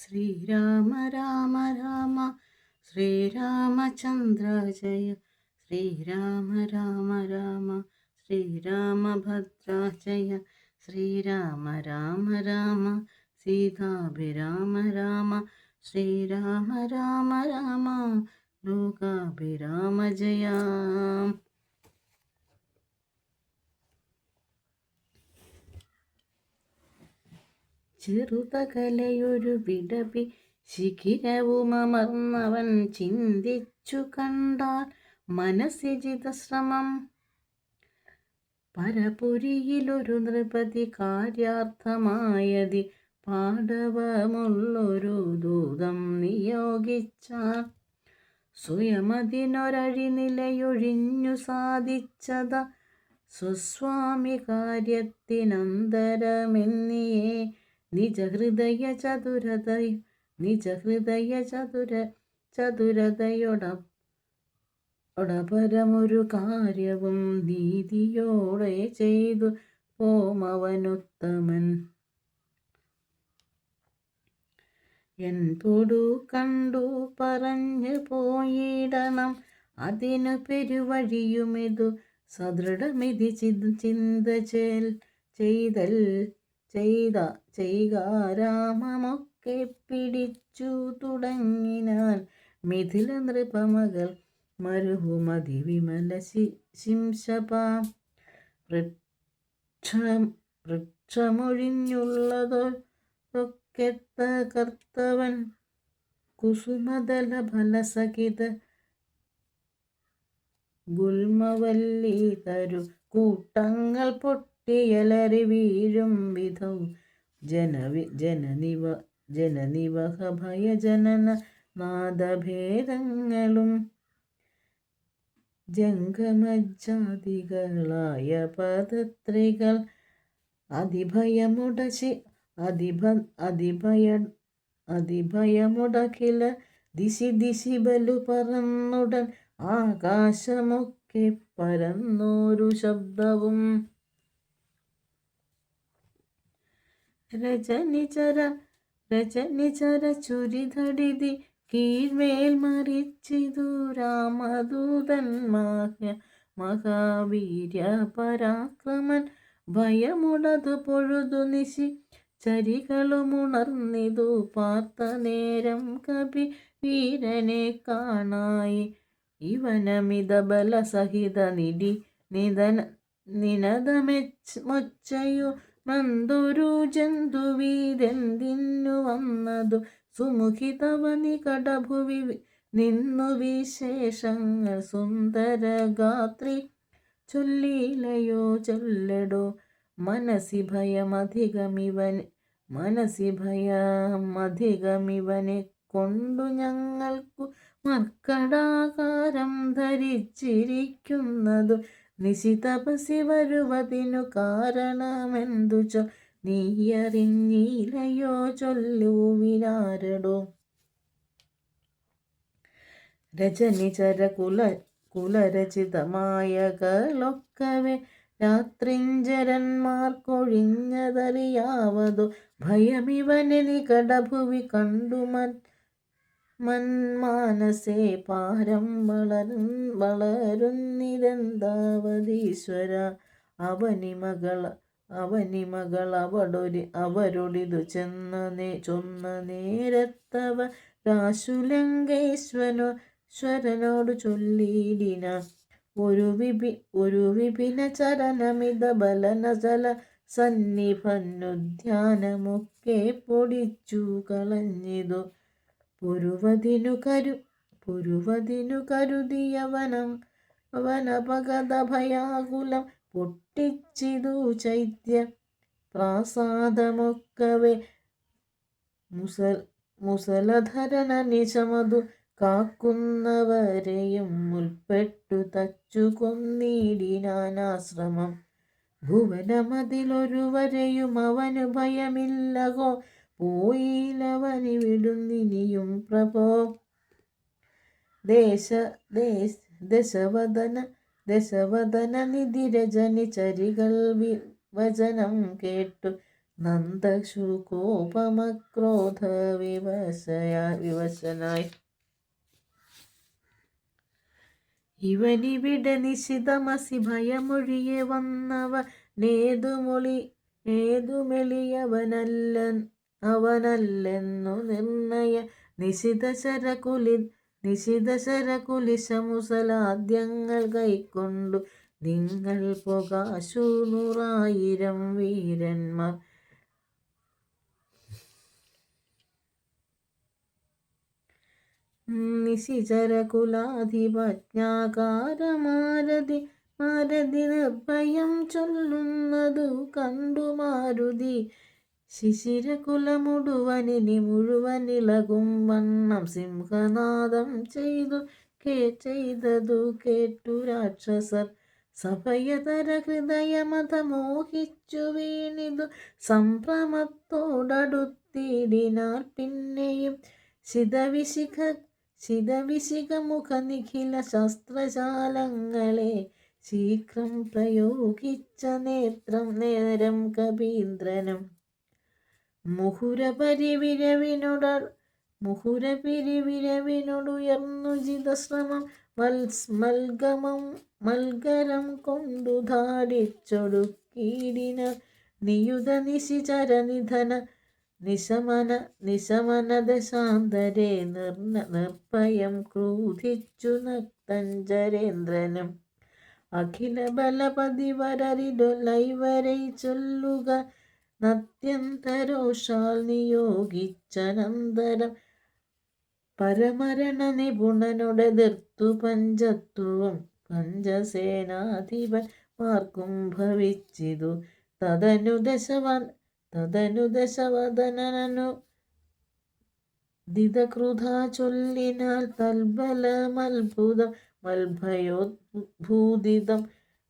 ശ്രീരാമ രാമ രാമ ശ്രീരാമചന്ദ്ര ജയ ശ്രീരാമ രാമ രാമ ശ്രീരാമഭദ്ര ജയ ശ്രീരാമ രാമ രാമ സീതാഭിരാമ രാമ ശ്രീരാമ രാമ രാമ ലോകാഭിരാമ ജയ. ചെറുതകലയൊരു വിടവി ശിഖിരവുമർന്നവൻ ചിന്തിച്ചു കണ്ടാൽ മനസ്സിജിത ശ്രമം. പരപുരിയിലൊരു നൃപതി കാര്യാർത്ഥമായതി പാടവമുള്ളൊരു ദൂതം നിയോഗിച്ചാൽ സ്വയമതിനൊരഴി നിലയൊഴിഞ്ഞു സാധിച്ചത സ്വസ്വാമി കാര്യത്തിനന്തരമെന്നിയേ ചതുരതയൊടപരമൊരു കാര്യവും നീതിയോടെ ചെയ്തു പോമവനുത്തമൻ. എന്തൊടു കണ്ടു പറഞ്ഞു പോയിടണം അതിനു പെരുവഴിയുമിതു സദൃഢമിതി ചിന്ത ചെയ്കാരാമമൊക്കെ പിടിച്ചു തുടങ്ങിനാൻ മിഥില നൃപമകൾ മരുഹുമതി വിമല വൃക്ഷമൊഴിഞ്ഞുള്ളതൊക്കെ കർത്തവൻ കുസുമദല ഫലസഹിത ഗുൽമവല്ലി തരു കൂട്ടങ്ങൾ പൊട്ടിയലറി വീഴും വിധം ജനനിവഹ ഭയജനന നാദഭേദങ്ങളും ജംഗമജാതികളായ പദത്രികൾ അതിഭയമുടക്കില ദിശി ബലു പറന്നുടൻ ആകാശമൊക്കെ പരന്നോരു ശബ്ദവും. രജനിചര ചുരിതടിതി കീഴ്മേൽ മറിച്ചിതു രാമദൂതൻ മഹാവീര്യ പരാക്രമൻ. ഭയമുടതു പൊഴുതു നിശി ചരികളുമുണർന്നിതു പാർത്ത നേരം കവി വീരനെ കാണായി. ഇവനമിത ബലസഹിത നിനദമൊച്ചയു മന്ദൊരു ജന്തുവീതെന്തിന്നു വന്നതു സുമുഖിതവ നികടഭുവി നിന്നു വിശേഷങ്ങൾ സുന്ദരഗാത്രി ചൊല്ലിലയോ ചൊല്ലടോ. മനസ്സി ഭയമധികമിവനെ കൊണ്ടു ഞങ്ങൾക്കു മർക്കടാകാരം ധരിച്ചിരിക്കുന്നതു നിശിതപസി വരുവതിനു കാരണമെന്തു നീയറിഞ്ഞിലയോ ചൊല്ലുവിനാരടോ. രജനിചര കുലരചിതമായകളൊക്കവെ രാത്രിഞ്ചരന്മാർക്കൊഴിഞ്ഞതറിയാവതോ ഭയമിവനെ നികടഭുവി കണ്ടു മന്മാനസേ പാരം വളരുന്നിതെന്താവതീശ്വര. അവനിമകൾ അവരൊടിതു ചൊന്ന നേരത്തവ രാശുലങ്കേശ്വരനോട് ചൊല്ലിയിടിന ഒരു വിപിന ചരണമിത ബലനജല സന്നിഭന്നുദ്യാനമൊക്കെ പൊടിച്ചു കളഞ്ഞിതു. പുരുവതിനു കരുതിയവനപഗത ഭയാകുലം പൊട്ടിച്ചിതു ചൈത്യ പ്രാസാദമൊക്കവെ മുസലധരന നിശമതു കാക്കുന്നവരെയും മുൽപ്പെട്ടു തച്ചു കൊന്നിടിനാനാശ്രമം. ഭുവനമതിലൊരുവരെയും അവനു ഭയമില്ലകോ പോയിലവനി വിടുന്നിനിയും പ്രഭോ. ദശവദന നിധി രജനി ചരികൾ വചനം കേട്ടു നന്ദശുകോപമക്രോധ വിവശനായി ഇവനിവിടെ നിശിതമസി ഭയമൊഴിയെ വന്നവ അവനല്ലെന്നു നിർണയ നിശിതശരകുലിശമുസലാദ്യങ്ങൾ കൈക്കൊണ്ടു നിങ്ങൾ പൊകാശു 100,000 വീരന്മാർ നിശിചരകുലാധിപജ്ഞാകാരമാരതി നിർഭയം ചൊല്ലുന്നതു കണ്ടു മാരുതി ശിശിരകുലമുടുവനിനി മുഴുവനിളകും വണ്ണം സിംഹനാദം ചെയ്തതു കേട്ടു രാക്ഷസർ സഭയതര ഹൃദയമത മോഹിച്ചു വീണിതു സംഭ്രമത്തോടടുത്തിടിനാൽ പിന്നെയും ശിതവിശിഖമുഖ നിഖില ശസ്ത്രശാലങ്ങളെ ശീഘ്രം പ്രയോഗിച്ച നേരം കപീന്ദ്രനും മുഹുരപിരിവിരവിനോടുയർന്നു ജിതശ്രമം മൽഗരം കൊണ്ടു ധാടിച്ചൊടുക്കീടിന നിയുത നിശിചര നിധന നിശമനദശാന്തരെ നിർഭയം ക്രൂധിച്ചു നക്തഞ്ചരേന്ദ്രനും അഖില ബലപതിവരരിടൊലൈവരെ ചൊല്ലുക നത്യന്തരോഷാൽ നിയോഗിച്ചനന്തരം പരമരണ നിപുണനോടെതിർത്തു പഞ്ചത്വവും പഞ്ചസേനാധിപന്മാർക്കും ഭവിച്ചിതു തദനു ദശവദനനു ദിതകൃത ചൊല്ലിനാൽ തൽബലമത്ഭുതം മൽഭയോദ്ഭൂതിതം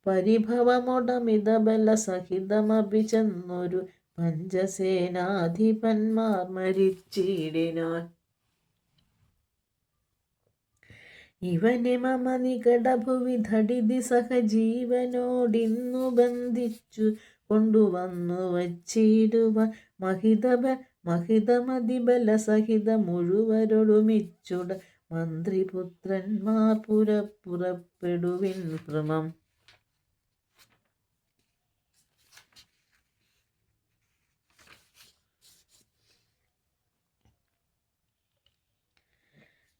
പരിഭവമൊടമിതബല സഹിതമഭിചെന്നൊരു പഞ്ചസേനാധിപന്മാർ മരിച്ചിടിനാൻ ഇവനെ മമ നികടഭുവി ധടിതി സഹജീവനോടിന്നു ബന്ധിച്ചു കൊണ്ടുവന്നു വച്ചിടുവാൻ മഹിതമതിബല സഹിത മുഴുവരൊടുമിച്ചുട മന്ത്രിപുത്രന്മാർ പുറപ്പെടുവിൻ ക്രമം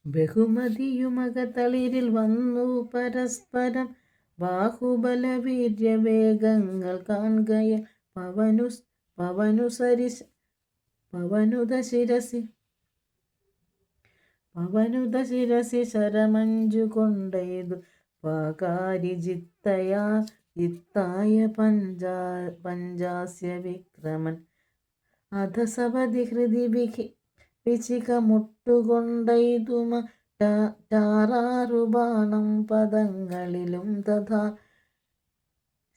ബഹുമതിയുമകതളിരിൽ വന്നു പരസ്പരം ബാഹുബലവീര്യവേഗങ്ങൾ കാൺകയ പവനുദശിരസി ശരമഞ്ചു കൊണ്ടെയ്തു ജിത്തായ പഞ്ചാസ്യ വിക്രമൻ അധസപതി ഹൃദി പിച്ചിക മുട്ടുകൊണ്ടെയ്തുമ ടാറാറു ബാണം പദങ്ങളിലും തഥാ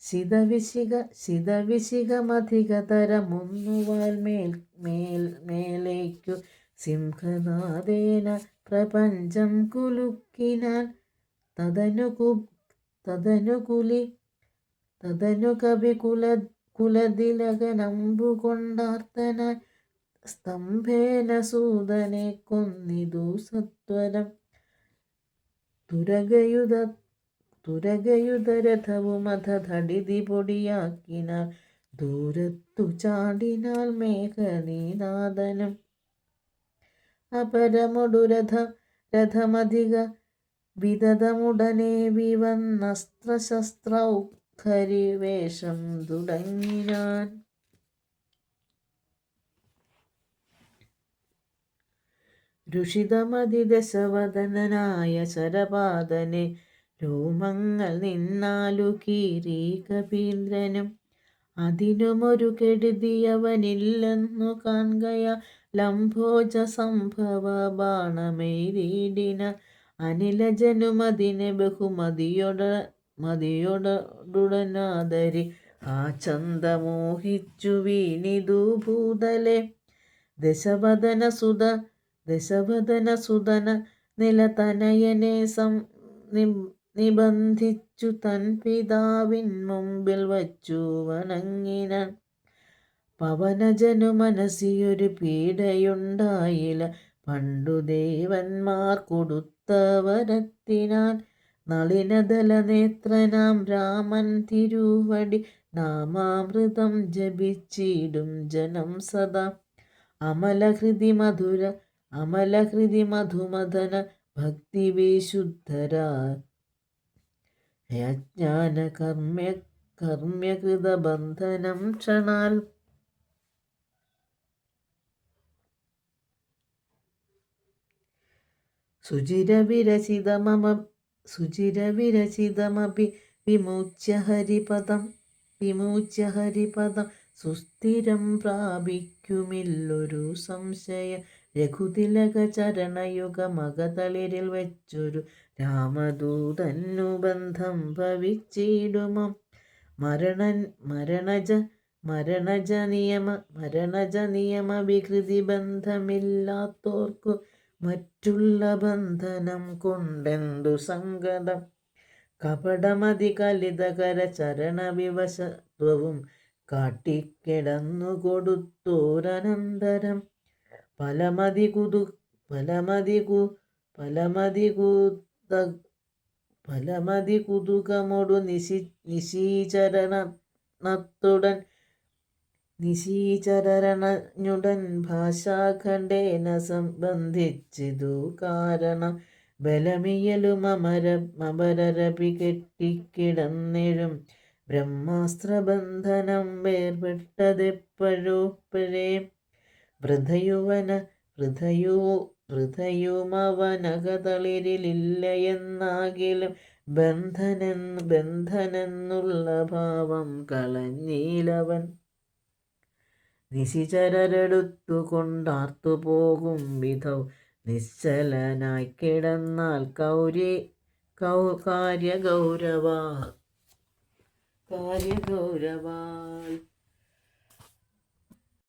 ശിതവിശിഖമധികതരമൊന്നുവാൽ മേലേക്കു സിംഹനാദേന പ്രപഞ്ചം കുലുക്കിനാൽ തദനു കവി കുലതിലകനമ്പു കൊണ്ടാർത്തനായി സ്തംഭേന സൂതനെ കൊന്നിതു സത്വരം തുരകയുധരഥവുമധ ധടിതി പൊടിയാക്കിനാൽ ദൂരത്തു ചാടിനാൽ മേഘനീനാദനം അപരമൊടു രഥമധിക വിദതമുടനെ വിവന്നസ്ത്രശസ്ത്രൗഖരിവേഷം തുടങ്ങിനാൻ രുഷിതമതിദശവദനായ ശരപാദനെ രോമങ്ങൾ നിന്നാലു കീറി കപീന്ദ്രനും അതിനുമൊരു കെടുതിയവനില്ലെന്നു കാൺകയ ലംഭോജ സംഭവ ബാണമേരീടിന അനിലജനുമതിനെ ബഹുമതിയോടുടനാദരി ആ ചന്ദമോഹിച്ചു വീണിതു ഭൂതലെ ദശവദന നിലതനയനെ നിബന്ധിച്ചു തൻ പിതാവിൻ മുമ്പിൽ വച്ചു വണങ്ങിനാൻ പവനജനു മനസ്സിയൊരു പീഡയുണ്ടായില്ല. പണ്ടു ദേവന്മാർ കൊടുത്ത വരത്തിനാൽ നളിനദല നേത്രനാം രാമൻ തിരുവടി നാമാമൃതം ജപിച്ചിടും ജനം സദാ. അമലഹൃതി മധുമദന ഭക്തി വിശുദ്ധരായ അജ്ഞാന കർമ്മ്യകൃത ബന്ധനം ക്ഷണാൽ. സുചിരവിരചിതമപി വിമുച്യ ഹരിപദം സുസ്ഥിരം പ്രാപിക്കുമില്ലൊരു സംശയ. രഘുതിലക ചരണയുഗ മകതളിരിൽ വെച്ചൊരു രാമദൂതന്നു ബന്ധം ഭവിച്ചിടുമോ. മരണജ നിയമ വികൃതി ബന്ധമില്ലാത്തോർക്കു മറ്റുള്ള ബന്ധനം കൊണ്ടെന്തു സങ്കടം. കപടമതി കലിതകര ചരണവിവശത്വവും കാട്ടിക്കിടന്നു കൊടുത്തോരനന്തരം. ഫലമതി കുതുകമൊടു നിശീചരണഞ്ഞുടൻ ഭാഷാഖണ്ഡേന സംബന്ധിച്ചിതു കാരണം. ബലമിയലും അമരരപി കെട്ടിക്കിടന്നിഴും ബ്രഹ്മാസ്ത്രബന്ധനം വേർപെട്ടതെപ്പോഴേ. വൃഥയുമവനകതളിരിലില്ലയെന്നാകിലും ബന്ധനെന്നുള്ള ഭാവം കളഞ്ഞീലവൻ. നിശിചരരെടുത്തു കൊണ്ടാർത്തുപോകും വിധൗ നിശ്ചലനായി കിടന്നാൽ കാര്യഗൗരവാൽ.